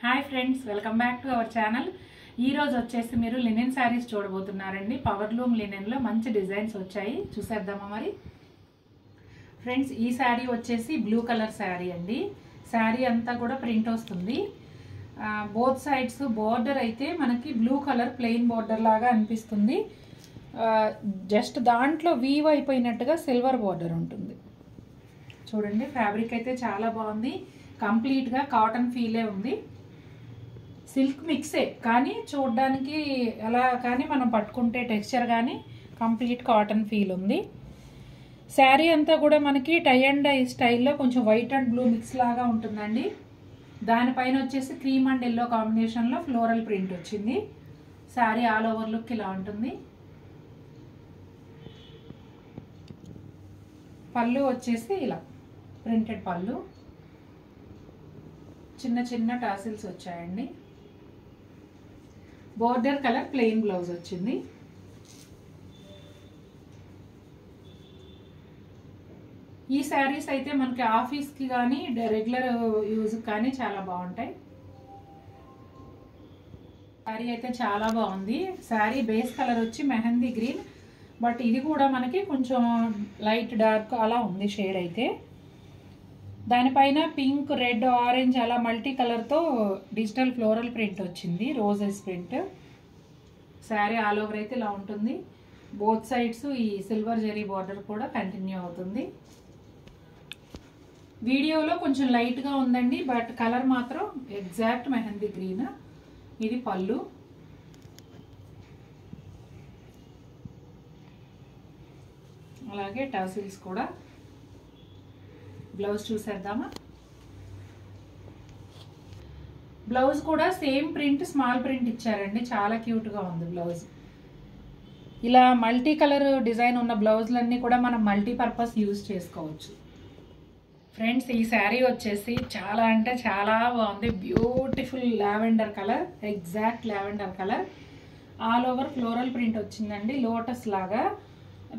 Hi friends, welcome back to our channel. ఈ రోజు వచ్చేసి మీరు లినెన్ సారీస్ చూడబోతున్నారండి. పవర్ లూమ్ లినెన్లో మంచి డిజైన్స్ వచ్చాయి, చూసేద్దామా మరి. ఫ్రెండ్స్, ఈ శారీ వచ్చేసి బ్లూ కలర్ శారీ అండి. శారీ అంతా కూడా ప్రింట్ వస్తుంది. బోత్ సైడ్స్ బోర్డర్ అయితే మనకి బ్లూ కలర్ ప్లెయిన్ బోర్డర్ లాగా అనిపిస్తుంది. జస్ట్ దాంట్లో వీవ్ అయిపోయినట్టుగా సిల్వర్ బోర్డర్ ఉంటుంది. చూడండి, ఫ్యాబ్రిక్ అయితే చాలా బాగుంది. కంప్లీట్గా కాటన్ ఫీలే ఉంది. సిల్క్ మిక్సే కానీ చూడడానికి అలా, కానీ మనం పట్టుకుంటే టెక్స్చర్ కానీ కంప్లీట్ కాటన్ ఫీల్ ఉంది. శారీ అంతా కూడా మనకి టై అండ్ డై స్టైల్లో కొంచెం వైట్ అండ్ బ్లూ మిక్స్ లాగా ఉంటుందండి. దానిపైన వచ్చేసి క్రీమ్ అండ్ ఎల్లో కాంబినేషన్లో ఫ్లోరల్ ప్రింట్ వచ్చింది. శారీ ఆల్ ఓవర్ లుక్ ఇలా ఉంటుంది. పళ్ళు వచ్చేసి ఇలా ప్రింటెడ్ పళ్ళు, చిన్న చిన్న టాసిల్స్ వచ్చాయండి. బోర్డర్ కలర్ ప్లెయిన్ బ్లౌజ్ వచ్చింది. ఈ శారీస్ అయితే మనకి ఆఫీస్కి కానీ రెగ్యులర్ యూజ్ కానీ చాలా బాగుంటాయి. శారీ అయితే చాలా బాగుంది. శారీ బేస్ కలర్ వచ్చి మెహందీ గ్రీన్, బట్ ఇది కూడా మనకి కొంచెం లైట్ డార్క్ అలా ఉంది షేడ్ అయితే. దానిపైన పింక్, రెడ్, ఆరెంజ్ అలా మల్టీ కలర్తో డిజిటల్ ఫ్లోరల్ ప్రింట్ వచ్చింది, roses print. Sari all over అయితే ఇలా ఉంటుంది. బోత్ సైడ్స్ ఈ సిల్వర్ జరీ బార్డర్ కూడా కంటిన్యూ అవుతుంది. వీడియోలో కొంచెం లైట్గా ఉందండి, బట్ కలర్ మాత్రం ఎగ్జాక్ట్ మెహందీ గ్రీన్. ఇది పళ్ళు. అలాగే టాసిల్స్ కూడా. బ్లౌజ్ చూసేద్దామా. బ్లౌజ్ కూడా సేమ్ ప్రింట్, స్మాల్ ప్రింట్ ఇచ్చారండి. చాలా క్యూట్గా ఉంది బ్లౌజ్. ఇలా మల్టీ కలర్ డిజైన్ ఉన్న బ్లౌజ్లన్నీ కూడా మనం మల్టీపర్పస్ యూజ్ చేసుకోవచ్చు. ఫ్రెండ్స్, ఈ శారీ వచ్చేసి చాలా అంటే చాలా బాగుంది. Beautiful lavender colour, exact lavender colour. All over floral print వచ్చిందండి, లోటస్ లాగా.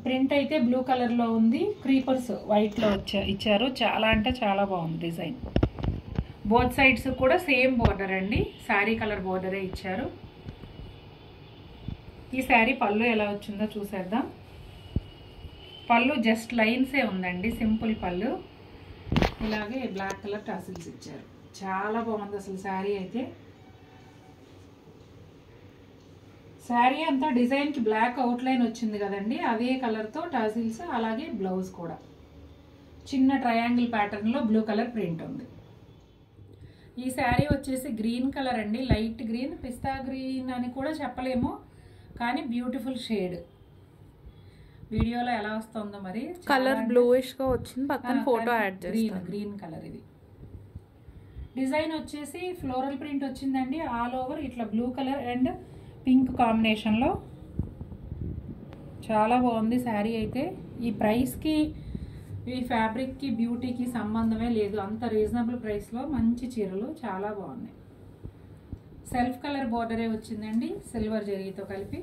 ప్రింట్ అయితే బ్లూ కలర్లో ఉంది, క్రీపర్స్ వైట్లో ఇచ్చారు. చాలా అంటే చాలా బాగుంది డిజైన్. బోత్ సైడ్స్ కూడా సేమ్ బోర్డర్ అండి, శారీ కలర్ బోర్డరే ఇచ్చారు. ఈ శారీ పళ్ళు ఎలా వచ్చిందో చూసేద్దాం. పళ్ళు జస్ట్ లైన్సే ఉందండి, సింపుల్ పళ్ళు. ఇలాగే బ్లాక్ కలర్ టాసిల్స్ ఇచ్చారు. చాలా బాగుంది అసలు శారీ అయితే. శారీ అంతా డిజైన్కి బ్లాక్ అవుట్లైన్ వచ్చింది కదండి, అదే కలర్తో టాసిల్స్. అలాగే బ్లౌజ్ కూడా చిన్న ట్రయాంగిల్ ప్యాటర్న్లో బ్లూ కలర్ ప్రింట్ ఉంది. ఈ శారీ వచ్చేసి గ్రీన్ కలర్ అండి, లైట్ గ్రీన్, పిస్తా గ్రీన్ అని కూడా చెప్పలేము, కానీ బ్యూటిఫుల్ షేడ్. వీడియోలో ఎలా వస్తుందో మరి. కలర్ బ్లూయిష్ గా వచ్చింది, పక్కన ఫోటో యాడ్ చేస్తాను. గ్రీన్ కలర్ ఇది. డిజైన్ వచ్చేసి ఫ్లోరల్ ప్రింట్ వచ్చిందండి, ఆల్ ఓవర్ ఇట్లా బ్లూ కలర్ అండ్ పింక్ కాంబినేషన్లో. చాలా బాగుంది శారీ అయితే. ఈ ప్రైస్కి, ఈ ఫ్యాబ్రిక్కి, బ్యూటీకి సంబంధమే లేదు. అంత రీజనబుల్ ప్రైస్లో మంచి చీరలు చాలా బాగున్నాయి. సెల్ఫ్ కలర్ బోర్డరే వచ్చిందండి, సిల్వర్ జరీతో కలిపి.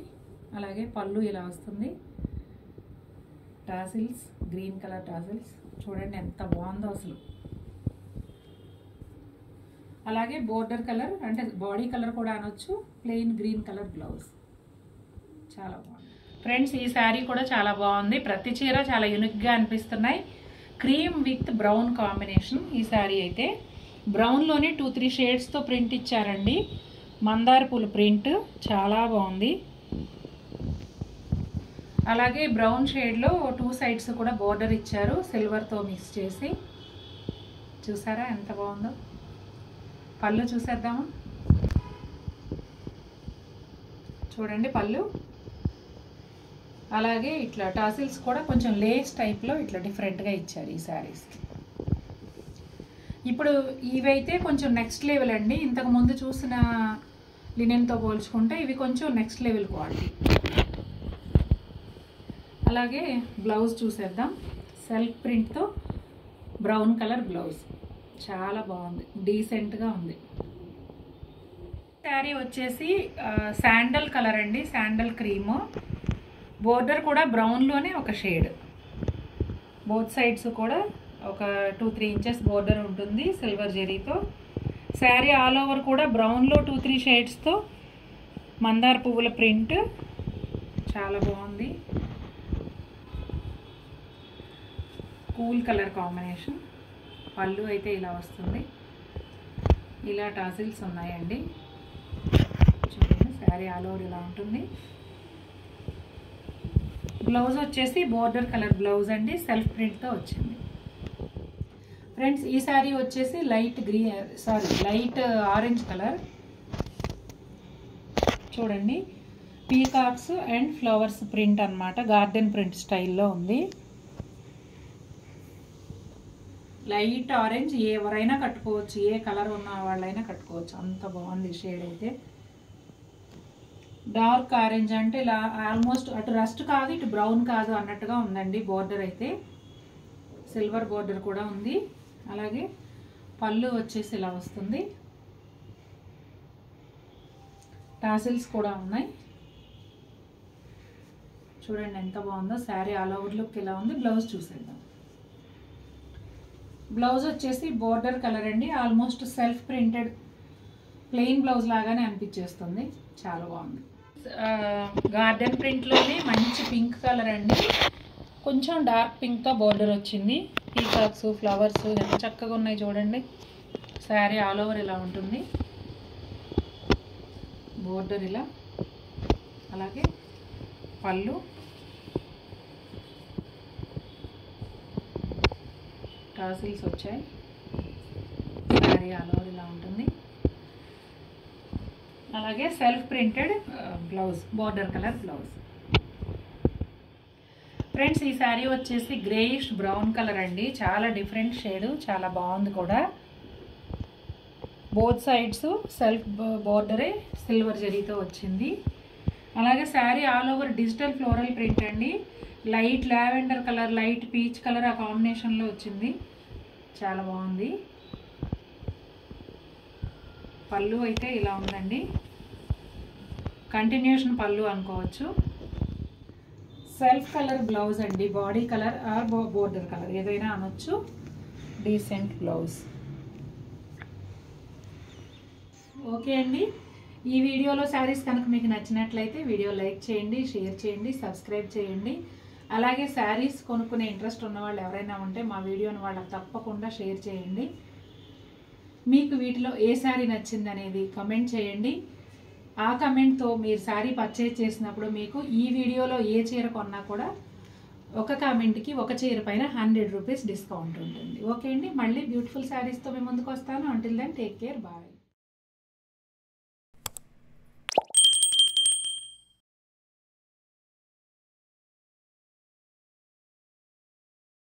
అలాగే పళ్ళు ఇలా వస్తుంది. టాసిల్స్, గ్రీన్ కలర్ టాసిల్స్ చూడండి ఎంత బాగుందో అసలు. అలాగే బోర్డర్ కలర్ అంటే బాడీ కలర్ కూడా అనొచ్చు, ప్లెయిన్ గ్రీన్ కలర్ బ్లౌజ్. చాలా బాగుంది ఫ్రెండ్స్. ఈ శారీ కూడా చాలా బాగుంది. ప్రతి చీర చాలా యూనిక్గా అనిపిస్తున్నాయి. క్రీమ్ విత్ బ్రౌన్ కాంబినేషన్ ఈ శారీ అయితే. బ్రౌన్లోనే 2-3 షేడ్స్తో ప్రింట్ ఇచ్చారండి. మందార పూల ప్రింట్ చాలా బాగుంది. అలాగే బ్రౌన్ షేడ్లో 2 సైడ్స్ కూడా బోర్డర్ ఇచ్చారు, సిల్వర్తో మిక్స్ చేసి. చూసారా ఎంత బాగుందో. పళ్ళు చూసేద్దామా. చూడండి పళ్ళు. అలాగే ఇట్లా టాసిల్స్ కూడా కొంచెం లేస్ టైప్లో ఇట్లా డిఫరెంట్గా ఇచ్చారు ఈ శారీస్కి. ఇప్పుడు ఇవైతే కొంచెం నెక్స్ట్ లెవెల్ అండి. ఇంతకు ముందు చూసిన లినెన్తో పోల్చుకుంటే ఇవి కొంచెం నెక్స్ట్ లెవెల్ క్వాలిటీ. అలాగే బ్లౌజ్ చూసేద్దాం. సెల్ఫ్ ప్రింట్తో బ్రౌన్ కలర్ బ్లౌజ్ చాలా బాగుంది, డీసెంట్గా ఉంది. శారీ వచ్చేసి శాండల్ కలర్ అండి, శాండల్ క్రీము. బోర్డర్ కూడా బ్రౌన్లోనే ఒక షేడ్. బోత్ సైడ్స్ కూడా ఒక 2-3 ఇంచెస్ బోర్డర్ ఉంటుంది సిల్వర్ జరీతో. శారీ ఆల్ ఓవర్ కూడా బ్రౌన్లో 2-3 షేడ్స్తో మందార పువ్వుల ప్రింట్ చాలా బాగుంది. Cool colour combination. పళ్ళు అయితే ఇలా వస్తుంది. ఇలా టాసిల్స్ ఉన్నాయండి. చూడండి శారీ ఆల్ ఓవర్ ఇలా ఉంటుంది. బ్లౌజ్ వచ్చేసి బోర్డర్ కలర్ బ్లౌజ్ అండి, సెల్ఫ్ ప్రింట్తో వచ్చింది. ఫ్రెండ్స్ ఈ శారీ వచ్చేసి లైట్ ఆరెంజ్ కలర్. చూడండి పీకాక్స్ అండ్ ఫ్లవర్స్ ప్రింట్ అన్నమాట, గార్డెన్ ప్రింట్ స్టైల్లో ఉంది. లైట్ ఆరెంజ్, ఎవరైనా కట్టుకోవచ్చు, ఏ కలర్ ఉన్న వాళ్ళైనా కట్టుకోవచ్చు, అంత బాగుంది షేడ్ అయితే. డార్క్ ఆరెంజ్ అంటే ఇలా ఆల్మోస్ట్ అటు రస్ట్ కాదు ఇటు బ్రౌన్ కాదు అన్నట్టుగా ఉందండి. బోర్డర్ అయితే సిల్వర్ బోర్డర్ కూడా ఉంది. అలాగే పళ్ళు వచ్చేసి ఇలా వస్తుంది. టాసిల్స్ కూడా ఉన్నాయి. చూడండి ఎంత బాగుందో శారీ ఆల్ ఓవర్ లుక్ ఇలా ఉంది. బ్లౌజ్ చూసేద్దాం. బ్లౌజ్ వచ్చేసి బోర్డర్ కలర్ అండి, almost self printed plain blouse లాగానే అనిపించేస్తుంది. చాలా బాగుంది. గార్డెన్ ప్రింట్లోనే మంచి పింక్ కలర్ అండి, కొంచెం డార్క్ పింక్తో బోర్డర్ వచ్చింది. పీకాక్స్ ఫ్లవర్స్ ఎంత చక్కగా ఉన్నాయి చూడండి. శారీ ఆల్ ఓవర్ ఇలా ఉంటుంది. బోర్డర్ ఇలా, అలాగే పళ్ళు, టాసిల్స్ వచ్చాయి. శారీ ఆల్ ఓవర్ ఇలా ఉంటుంది. అలాగే self printed blouse, border colour blouse. Friends ఈ శారీ వచ్చేసి గ్రేయిష్ బ్రౌన్ కలర్ అండి, చాలా డిఫరెంట్ షేడ్, చాలా బాగుంది కూడా. బోత్ సైడ్స్ సెల్ఫ్ బోర్డరే సిల్వర్ జరీతో వచ్చింది. అలాగే sari all over digital floral print అండి, light lavender colour, light peach colour ఆ కాంబినేషన్లో వచ్చింది. చాలా బాగుంది. పళ్ళు అయితే ఇలా ఉందండి, కంటిన్యూషన్ పళ్ళు అనుకోవచ్చు. సెల్ఫ్ కలర్ బ్లౌజ్ అండి, body colour or border colour ఏదైనా అనొచ్చు. Decent blouse. ఓకే అండి, ఈ వీడియోలో శారీస్ కనుక మీకు నచ్చినట్లయితే వీడియో లైక్ చేయండి, షేర్ చేయండి, సబ్స్క్రైబ్ చేయండి. అలాగే శారీస్ కొనుక్కునే ఇంట్రెస్ట్ ఉన్న వాళ్ళు ఎవరైనా ఉంటే మా వీడియోని వాళ్ళకి తప్పకుండా షేర్ చేయండి. మీకు వీటిలో ఏ శారీ నచ్చింది అనేది కమెంట్ చేయండి. ఆ కమెంట్తో మీరు శారీ పర్చేజ్ చేసినప్పుడు మీకు ఈ వీడియోలో ఏ చీర కొన్నా కూడా ఒక కామెంట్కి ఒక చీర పైన 100 రూపీస్ డిస్కౌంట్ ఉంటుంది. ఓకే అండి, మళ్ళీ బ్యూటిఫుల్ శారీస్తో మేము ముందుకు వస్తాను. Until then take care, bye.